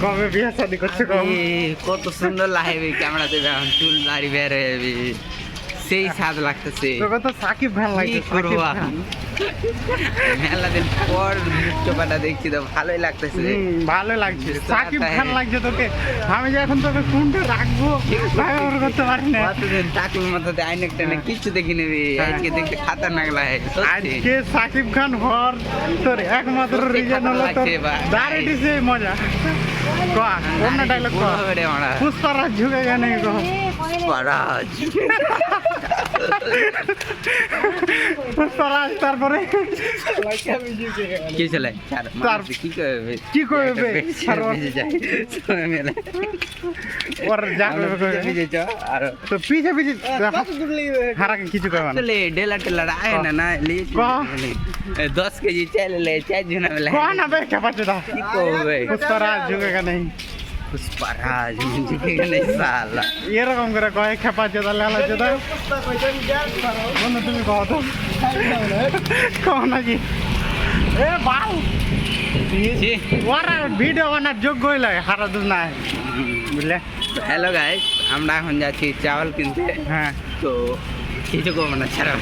কবে বিয়ে শাদি করছে কবে? কত সুন্দর লাগে ক্যামেরাতে চুল দাড়ি বের হয়ে যাবে, সেই স্বাদ লাগতেছে। তোকে তো সাকিব খান লাগছে, কি করবো সাকিব খান। এখন? মেলা দিন পর মুক্তপাটা দেখছি তো ভালোই লাগতেছে। ভালো লাগছে, সাকিব খান লাগছে তোকে। আমি যে এখন তোকে কোনটা রাখবো ব্যবহার করতে পারি না। কতদিন টাকুর মাথাতে আইনেক টানে কিচ্ছু দেখি নেবি, আজকে দেখতে খাতারনাক লাগে সত্যি। আজকে সাকিব খান হওয়ার তোর একমাত্র রিজন হলো তোর দাড়িটি সেই মজা। কয়া অন্য ডায়লগ কয়া, পুষ্পারাজ ঝুঁকে গেলে পুষ্পারাজ। পুষ্পারাজ তারপরে কি চলে কি করবে ওর যা করবে আর তো পিছে পিছে হারাকে কিছু করবে না। আসলে ডেলা টেলা আয় না না 10 কেজি চাল ले 4 जना में कौन अबे क्या पता था की করবে पुष्पराज झुकेगा नहीं, पुष्पराज झुकेगा नहीं साला। এরকম করে কয় খেপা চোদা লেলা চোদা বন্ধু তুমি কও তো কও নাকি এ বাল জি ওরা ভিডিও বানার যোগ্য হইল হারা দুধ নাই বুঝলে। হ্যালো গাইস, আমরা এখন যাচ্ছি চাওয়াল কিনতে। হ্যাঁ তো কিছু করবো না ছাড়া